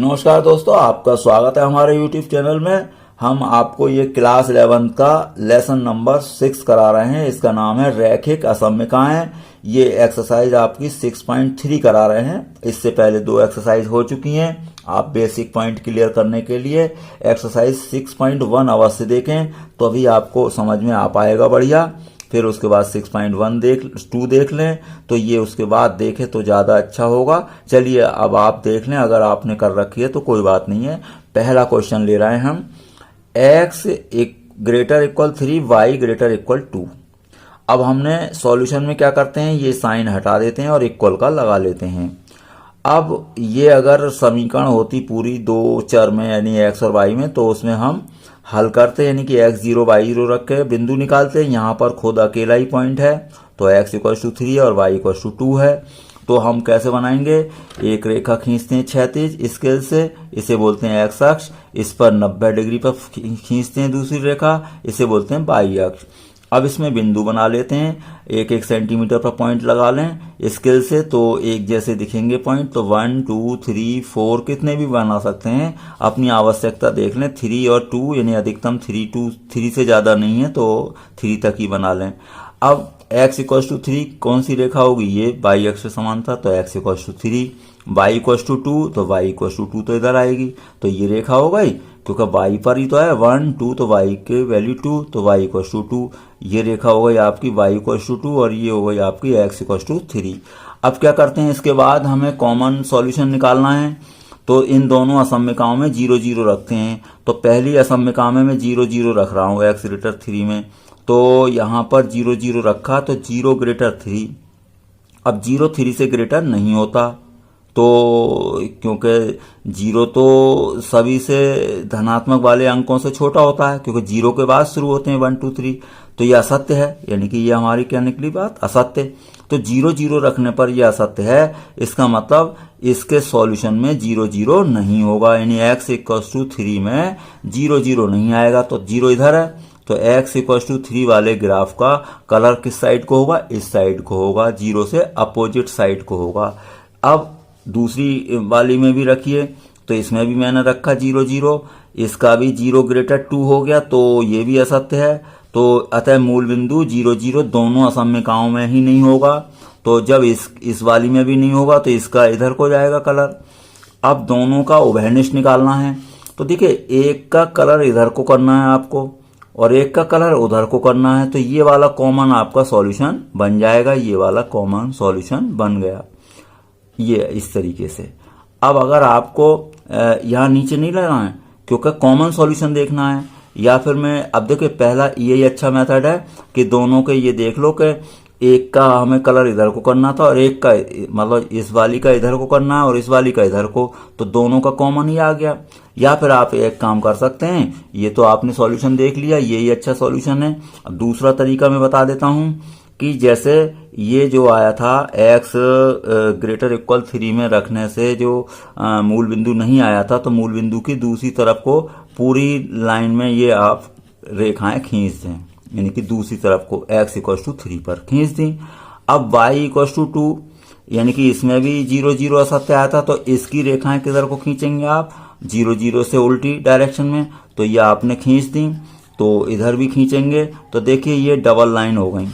नमस्कार दोस्तों, आपका स्वागत है हमारे YouTube चैनल में। हम आपको ये क्लास 11 का लेसन नंबर 6 करा रहे हैं। इसका नाम है रैखिक असम्यकाएं। ये एक्सरसाइज आपकी 6.3 करा रहे हैं। इससे पहले 2 एक्सरसाइज हो चुकी हैं। आप बेसिक पॉइंट क्लियर करने के लिए एक्सरसाइज 6.1 अवश्य देखें, तो अभी आपको समझ में आ पाएगा बढ़िया। फिर उसके बाद 6.2 देख लें, तो ये उसके बाद देखें तो ज़्यादा अच्छा होगा। चलिए अब आप देख लें, अगर आपने कर रखी है तो कोई बात नहीं है। पहला क्वेश्चन ले रहे हैं हम, x greater equal 3 y greater equal 2। अब हमने सॉल्यूशन में क्या करते हैं, ये साइन हटा देते हैं और इक्वल का लगा लेते हैं। अब ये अगर समीकरण होती पूरी 2 चर में यानी x और y में, तो उसमें हम हल करते यानी कि x0 y0 रख के बिंदु निकालते हैं। यहाँ पर खुद अकेला ही पॉइंट है, तो x = 3 और y = 2 है। तो हम कैसे बनाएंगे, एक रेखा खींचते हैं क्षैतिज स्केल से, इसे बोलते हैं x अक्ष। इस पर 90 डिग्री पर खींचते हैं दूसरी रेखा, इसे बोलते हैं y अक्ष। अब इसमें बिंदु बना लेते हैं, 1-1 सेंटीमीटर पर पॉइंट लगा लें स्केल से, तो एक जैसे दिखेंगे पॉइंट। तो 1 2 3 4 कितने भी बना सकते हैं, अपनी आवश्यकता देख लें। 3 और 2 यानी अधिकतम 3 से ज़्यादा नहीं है, तो 3 तक ही बना लें। अब x = 3 कौन सी रेखा होगी, ये y अक्ष से समांतर, तो x = 3, y = 2, तो y = 2 तो इधर आएगी, तो ये रेखा हो गई, क्योंकि y पर ही तो है 1 2, तो y के वैल्यू 2, तो y = 2। ये रेखा हो गई आपकी y = 2 और ये हो गई आपकी x = 3। अब क्या करते हैं, इसके बाद हमें कॉमन सॉल्यूशन निकालना है। तो इन दोनों असम्यकाओं में 0 0 रखते हैं। तो पहली असम्यका में मैं 0 0 रख रहा हूँ x ग्रेटर 3 में, तो यहाँ पर 0 0 रखा, तो 0 ग्रेटर 3। अब 0 3 से ग्रेटर नहीं होता, तो क्योंकि 0 तो सभी से धनात्मक वाले अंकों से छोटा होता है, क्योंकि 0 के बाद शुरू होते हैं 1 2 3, तो ये असत्य है, यानी कि ये हमारी क्या निकली बात, असत्य। तो 0 0 रखने पर यह असत्य है। इसका मतलब इसके सॉल्यूशन में 0 0 नहीं होगा, यानी x = 3 में 0 0 नहीं आएगा। तो 0 इधर है, तो x = 3 वाले ग्राफ का कलर किस साइड को होगा, इस साइड को होगा, 0 से अपोजिट साइड को होगा। अब दूसरी वाली में भी रखिए, तो इसमें भी मैंने रखा 0 0, इसका भी 0 ग्रेटर 2 हो गया, तो ये भी असत्य है। तो अतः मूल बिंदु 0 0 दोनों असम्यकाओं में ही नहीं होगा। तो जब इस वाली में भी नहीं होगा, तो इसका इधर को जाएगा कलर। अब दोनों का उभयनिष्ठ निकालना है। तो देखिए, एक का कलर इधर को करना है आपको और एक का कलर उधर को करना है, तो ये वाला कॉमन आपका सॉल्यूशन बन जाएगा। ये वाला कॉमन सॉल्यूशन बन गया, ये इस तरीके से। अब अगर आपको यहाँ नीचे नहीं लगाना है, क्योंकि कॉमन सॉल्यूशन देखना है, या फिर मैं अब देखिए, पहला यही अच्छा मेथड है कि दोनों के ये देख लो कि एक का हमें कलर इधर को करना था और एक का मतलब इस वाली का इधर को करना है और इस वाली का इधर को, तो दोनों का कॉमन ही आ गया। या फिर आप एक काम कर सकते हैं, ये तो आपने सॉल्यूशन देख लिया, यही अच्छा सॉल्यूशन है। अब दूसरा तरीका मैं बता देता हूँ कि जैसे ये जो आया था x ग्रेटर इक्वल 3 में रखने से जो मूल बिंदु नहीं आया था, तो मूल बिंदु की दूसरी तरफ को पूरी लाइन में ये आप रेखाएं खींच दें, यानी कि दूसरी तरफ को x = 3 पर खींच दी। अब y = 2, यानी कि इसमें भी 0 0 असत्य आया था, तो इसकी रेखाएं किधर को खींचेंगे आप, 0 0 से उल्टी डायरेक्शन में। तो ये आपने खींच दी, तो इधर भी खींचेंगे, तो देखिए ये डबल लाइन हो गई।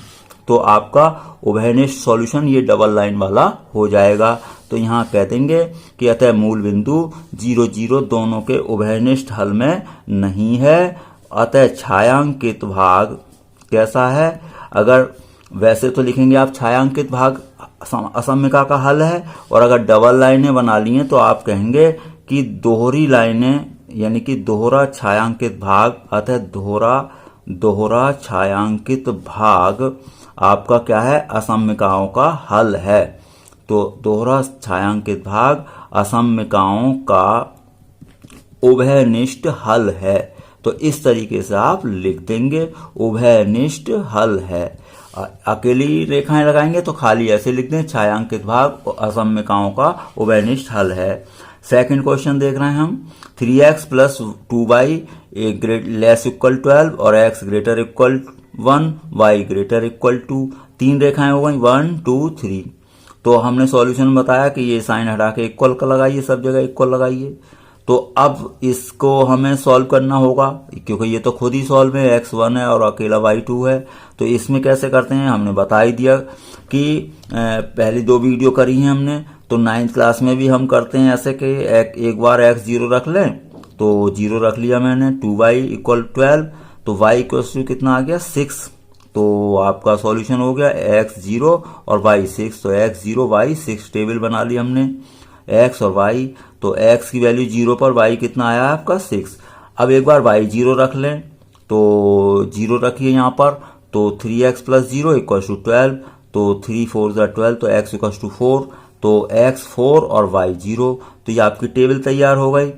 तो आपका उभयनिष्ठ सॉल्यूशन ये डबल लाइन वाला हो जाएगा। तो यहाँ कह देंगे कि अतः मूल बिंदु 0 0 दोनों के उभयनिष्ठ हल में नहीं है। अतः छायांकित भाग कैसा है, अगर वैसे तो लिखेंगे आप छायांकित भाग असम्यका का हल है, और अगर डबल लाइनें बना ली हैं तो आप कहेंगे कि दोहरी लाइनें, यानी कि दोहरा छायांकित भाग। अतः दोहरा छायांकित भाग आपका क्या है, असम्यकाओं का हल है। तो दोहरा छायांकित भाग असम्यकाओं का उभयनिष्ठ हल है। तो इस तरीके से आप लिख देंगे, उभयनिष्ठ हल है। अकेली रेखाएं लगाएंगे तो खाली ऐसे लिख दें, छायांकित भाग असम्यकाओं का उभयनिष्ठ हल है। सेकंड क्वेश्चन देख रहे हैं हम, 3x + 2y < 12 और x greater equal 1 y greater equal 2। 3 रेखाएं हो गई, 1 2 3। तो हमने सॉल्यूशन बताया कि ये साइन हटा के इक्वल का लगाइए, सब जगह इक्वल लगाइए। तो अब इसको हमें सॉल्व करना होगा, क्योंकि ये तो खुद ही सॉल्व है, x1 है और अकेला y2 है। तो इसमें कैसे करते हैं हमने बता ही दिया कि पहली 2 वीडियो करी हैं हमने। तो 9th क्लास में भी हम करते हैं ऐसे कि एक बार x0 रख लें, तो 0 रख लिया मैंने, 2y = 12, तो y = कितना आ गया 6। तो आपका सॉल्यूशन हो गया x0 और y 6, तो x0 y 6 टेबल बना ली हमने, x और y। तो x की वैल्यू 0 पर, y कितना आया आपका 6। अब एक बार y 0 रख लें, तो 0 रखिए यहाँ पर, तो 3x + 0 = 12, तो 3 4 12, तो x = 4, तो x 4 और y 0। तो ये आपकी टेबल तैयार हो गई।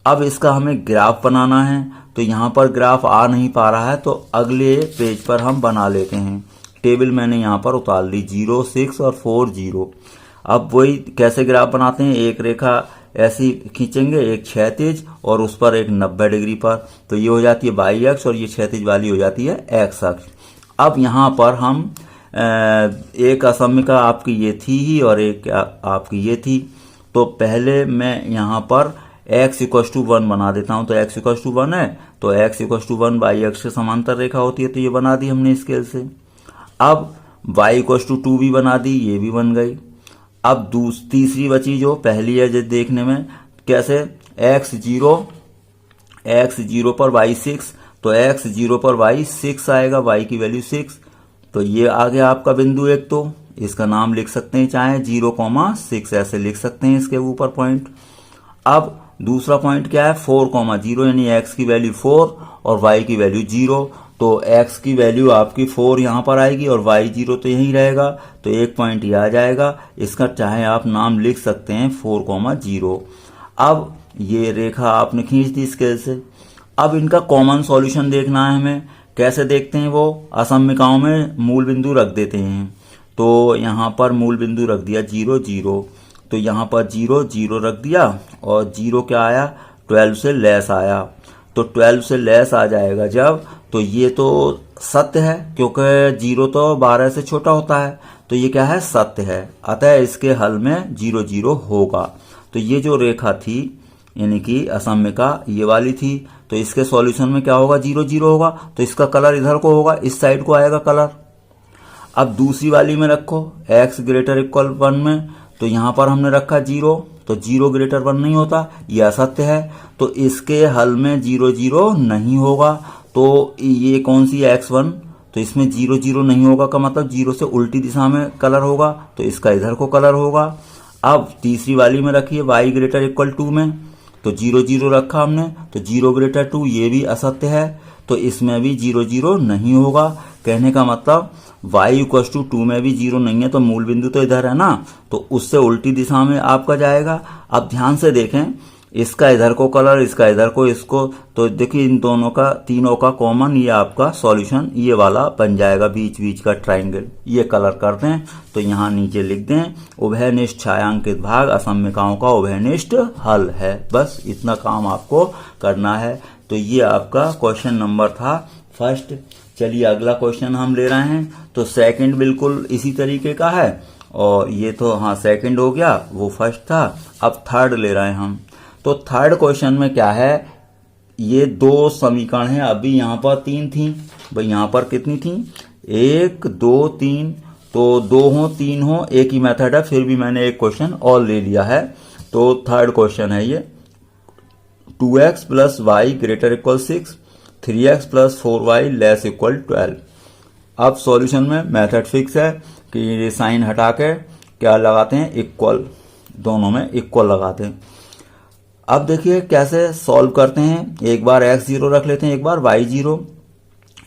अब इसका हमें ग्राफ बनाना है, तो यहाँ पर ग्राफ आ नहीं पा रहा है, तो अगले पेज पर हम बना लेते हैं। टेबल मैंने यहाँ पर उतार ली, 0 6 और 4 0। अब वही कैसे ग्राफ बनाते हैं, एक रेखा ऐसी खींचेंगे, एक क्षैतिज और उस पर एक 90 डिग्री पर, तो ये हो जाती है y अक्ष और ये क्षैतिज वाली हो जाती है x अक्ष। अब यहाँ पर हम एक असमिका आपकी ये थी ही और एक आपकी ये थी, तो पहले मैं यहाँ पर x = 1 बना देता हूँ। तो x = 1 है, तो x = 1 y अक्ष से समांतर रेखा होती है, तो ये बना दी हमने स्केल से। अब y = 2 भी बना दी, ये भी बन गई। अब तीसरी बची जो पहली है जो देखने में कैसे, x0 पर y 6, तो x0 पर y 6 आएगा, y की वैल्यू 6। तो ये आ गया आपका बिंदु एक, तो इसका नाम लिख सकते हैं, चाहे 0,6 ऐसे लिख सकते हैं इसके ऊपर पॉइंट। अब दूसरा पॉइंट क्या है, 4,0, यानी x की वैल्यू 4 और y की वैल्यू 0। तो x की वैल्यू आपकी 4 यहाँ पर आएगी और y 0 तो यहीं रहेगा, तो एक पॉइंट ये आ जाएगा। इसका चाहे आप नाम लिख सकते हैं 4,0। अब ये रेखा आपने खींच दी स्केल से। अब इनका कॉमन सॉल्यूशन देखना है हमें। कैसे देखते हैं, वो असमिकाओं में मूल बिंदु रख देते हैं। तो यहाँ पर मूल बिंदु रख दिया 0 0, तो यहाँ पर 0 0 रख दिया और 0 क्या आया, 12 से लेस आया। तो 12 से लेस आ जाएगा जब, तो ये तो सत्य है, क्योंकि 0 तो 12 से छोटा होता है, तो ये क्या है, सत्य है। अतः इसके हल में 0 0 होगा। तो ये जो रेखा थी यानी कि असमिका ये वाली थी, तो इसके सॉल्यूशन में क्या होगा, 0 0 होगा। तो इसका कलर इधर को होगा, इस साइड को आएगा कलर। अब दूसरी वाली में रखो x > 1 में, तो यहाँ पर हमने रखा 0, तो 0 > 1 नहीं होता, यह असत्य है। तो इसके हल में 0 0 नहीं होगा। तो ये कौन सी है, x1, तो इसमें 0 0 नहीं होगा का मतलब 0 से उल्टी दिशा में कलर होगा, तो इसका इधर को कलर होगा। अब तीसरी वाली में रखिए y > 2 में, तो 0 0 रखा हमने, तो 0 > 2 ये भी असत्य है, तो इसमें भी 0 0 नहीं होगा। कहने का मतलब y = 2 में भी 0 नहीं है, तो मूल बिंदु तो इधर है ना, तो उससे उल्टी दिशा में आपका जाएगा। अब ध्यान से देखें, इसका इधर को कलर, इसका इधर को, इसको, तो देखिए इन दोनों का, तीनों का कॉमन ये आपका सॉल्यूशन ये वाला बन जाएगा, बीच बीच का ट्राइंगल। ये कलर कर दें, तो यहाँ नीचे लिख दें, उभयनिष्ठ छायांकित भाग असमिकाओं का उभयनिष्ठ हल है। बस इतना काम आपको करना है। तो ये आपका क्वेश्चन नंबर था फर्स्ट। चलिए अगला क्वेश्चन हम ले रहे हैं। तो सेकंड बिल्कुल इसी तरीके का है, और ये तो हाँ सेकंड हो गया, वो फर्स्ट था। अब थर्ड ले रहे हैं हम। तो थर्ड क्वेश्चन में क्या है, ये 2 समीकरण हैं, अभी यहाँ पर 3 थी, भाई यहाँ पर कितनी थी, 1 2 3, तो 2 हो 3 हो, एक ही मेथड है, फिर भी मैंने एक क्वेश्चन और ले लिया है। तो थर्ड क्वेश्चन है ये, 2x + y > 6, 3x + 4y < 12। अब सॉल्यूशन में मेथड फिक्स है कि ये साइन हटा के क्या लगाते हैं, इक्वल, दोनों में इक्वल लगाते हैं। अब देखिए कैसे सॉल्व करते हैं। एक बार x0 रख लेते हैं, एक बार y0।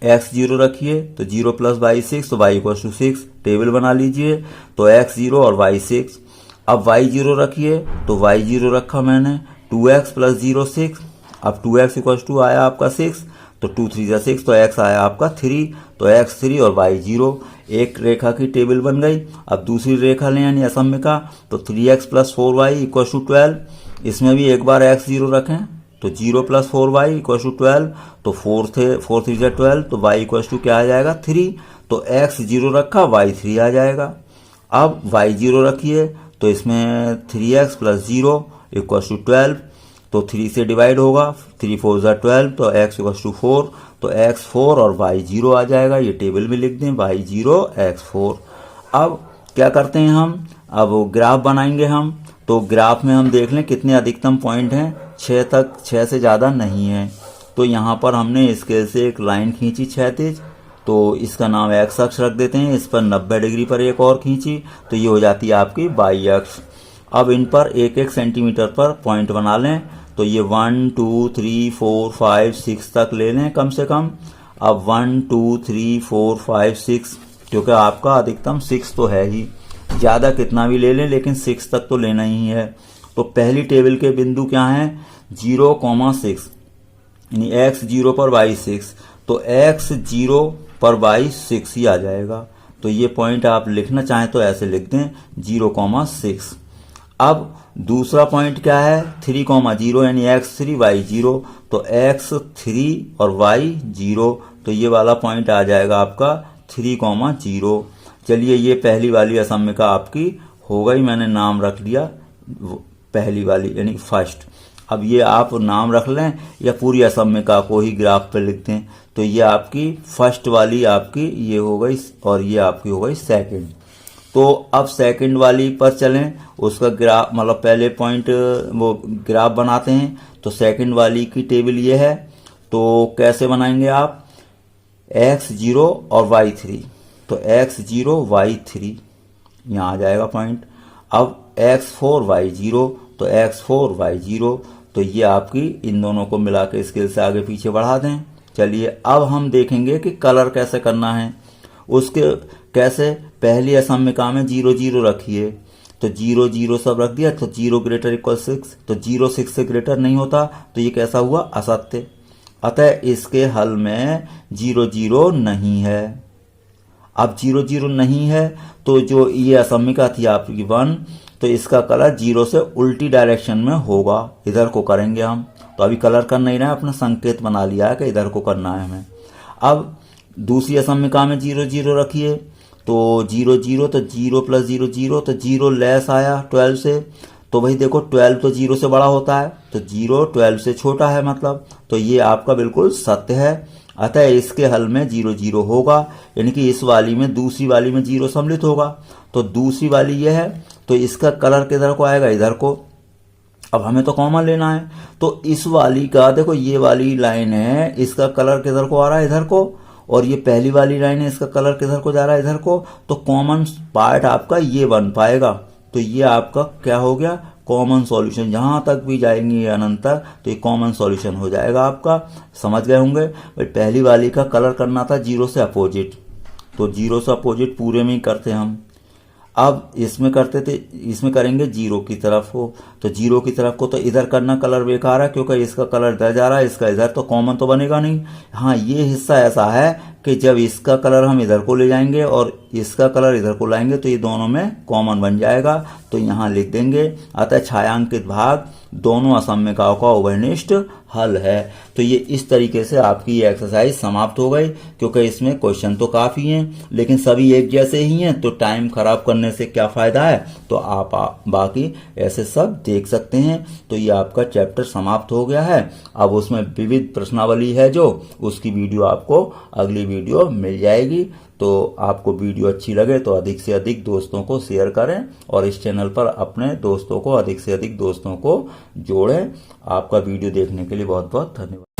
x0 रखिए तो 0 + y 6, तो y = 6 टेबल बना लीजिए। तो x0 और y 6। अब y0 रखिए, तो y0 रखा मैंने, 2x + 0 6। अब 2x = आया आपका 6, तो 2 3 6, तो x आया आपका 3, तो x 3 और y 0। एक रेखा की टेबल बन गई। अब दूसरी रेखा लें यानी असमिका, तो 3x + 4y = 12। इसमें भी एक बार x0 रखें, तो 0 + 4y = 12, तो 4 3 12, तो y = क्या आ जाएगा, 3। तो x0 रखा, y3 आ जाएगा। अब y0 रखिए, तो इसमें 3x + 0 = 12, तो 3 से डिवाइड होगा, 3 4 ज़ा 12, तो x इक्वल्स टू 4, तो x 4 और y 0 आ जाएगा। ये टेबल में लिख दें, y 0 x 4। अब क्या करते हैं हम, अब ग्राफ बनाएंगे हम। तो ग्राफ में हम देख लें कितने अधिकतम पॉइंट हैं, 6 तक, 6 से ज़्यादा नहीं है। तो यहाँ पर हमने स्केल से एक लाइन खींची क्षैतिज, तो इसका नाम x अक्ष रख देते हैं। इस पर 90 डिग्री पर एक और खींची, तो ये हो जाती है आपकी y अक्ष। अब इन पर 1-1 सेंटीमीटर पर पॉइंट बना लें। तो ये 1 2 3 4 5 6 तक ले लें कम से कम। अब 1 2 3 4 5 6, क्योंकि आपका अधिकतम 6 तो है ही, ज़्यादा कितना भी ले लें लेकिन 6 तक तो लेना ही है। तो पहली टेबल के बिंदु क्या हैं, 0,6, यानी x 0 पर y 6, तो x 0 पर y 6 ही आ जाएगा। तो ये पॉइंट आप लिखना चाहें तो ऐसे लिख दें, 0,6। अब दूसरा पॉइंट क्या है, 3,0, यानी x 3 y 0, तो x 3 और y 0, तो ये वाला पॉइंट आ जाएगा आपका 3,0। चलिए, ये पहली वाली असमिका आपकी हो गई, मैंने नाम रख लिया पहली वाली यानी फर्स्ट। अब ये आप नाम रख लें या पूरी असमिका को ही ग्राफ पे लिख दें। तो ये आपकी फर्स्ट वाली आपकी ये हो गई और ये आपकी हो गई सेकंड। तो अब सेकंड वाली पर चलें, उसका ग्राफ मतलब पहले पॉइंट वो ग्राफ बनाते हैं। तो सेकंड वाली की टेबल ये है, तो कैसे बनाएंगे आप, x 0 और y 3, तो x 0 y 3 यहाँ आ जाएगा पॉइंट। अब x 4 y 0, तो x 4 y 0, तो ये आपकी इन दोनों को मिला के स्केल से आगे पीछे बढ़ा दें। चलिए, अब हम देखेंगे कि कलर कैसे करना है। उसके कैसे, पहली असमिका में 0 0 रखिए, तो 0 0 सब रख दिया, तो 0 ग्रेटर इक्वल 6, तो 0 6 से ग्रेटर नहीं होता, तो ये कैसा हुआ, असत्य। अतः इसके हल में 0 0 नहीं है। अब 0 0 नहीं है, तो जो ये असमिका थी आपकी 1, तो इसका कलर 0 से उल्टी डायरेक्शन में होगा, इधर को करेंगे हम। तो अभी कलर कर नहीं रहे हैं, अपना संकेत बना लिया है कि इधर को करना है हमें। अब दूसरी असमिका में 0 0 रखिए, तो 0 0, तो 0 प्लस 0 0, तो 0 लेस आया 12 से। तो भाई देखो 12 तो 0 से बड़ा होता है, तो 0 12 से छोटा है मतलब, तो ये आपका बिल्कुल सत्य है। अतः इसके हल में 0 0 होगा, यानी कि इस वाली में दूसरी वाली में 0 सम्मिलित होगा। तो दूसरी वाली ये है, तो इसका कलर किधर को आएगा, इधर को। अब हमें तो कॉमन लेना है, तो इस वाली का देखो ये वाली लाइन है, इसका कलर किधर को आ रहा है, इधर को, और ये पहली वाली लाइन है, इसका कलर किधर को जा रहा है, इधर को। तो कॉमन पार्ट आपका ये बन पाएगा। तो ये आपका क्या हो गया, कॉमन सॉल्यूशन। जहां तक भी जाएंगे अनंत तक, तो ये कॉमन सॉल्यूशन हो जाएगा आपका। समझ गए होंगे। पहली वाली का कलर करना था 0 से अपोजिट, तो 0 से अपोजिट पूरे में ही करते हम। अब इसमें करते थे, इसमें करेंगे 0 की तरफ को, तो 0 की तरफ को तो इधर करना कलर बेकार है, क्योंकि इसका कलर इधर जा रहा है, इसका इधर, तो कॉमन तो बनेगा नहीं। हाँ, ये हिस्सा ऐसा है कि जब इसका कलर हम इधर को ले जाएंगे और इसका कलर इधर को लाएंगे, तो ये दोनों में कॉमन बन जाएगा। तो यहाँ लिख देंगे, अतः छायांकित भाग दोनों असमिकाओं का उभयनिष्ठ हल है। तो ये इस तरीके से आपकी ये एक्सरसाइज समाप्त हो गई, क्योंकि इसमें क्वेश्चन तो काफ़ी हैं लेकिन सभी एक जैसे ही हैं, तो टाइम खराब करने से क्या फ़ायदा है। तो आप बाकी ऐसे सब देख सकते हैं। तो ये आपका चैप्टर समाप्त हो गया है। अब उसमें विविध प्रश्नावली है जो, उसकी वीडियो आपको अगली वीडियो मिल जाएगी। तो आपको वीडियो अच्छी लगे तो अधिक से अधिक दोस्तों को शेयर करें और इस चैनल पर अपने दोस्तों को, अधिक से अधिक दोस्तों को जोड़ें। आपका वीडियो देखने के लिए बहुत बहुत धन्यवाद।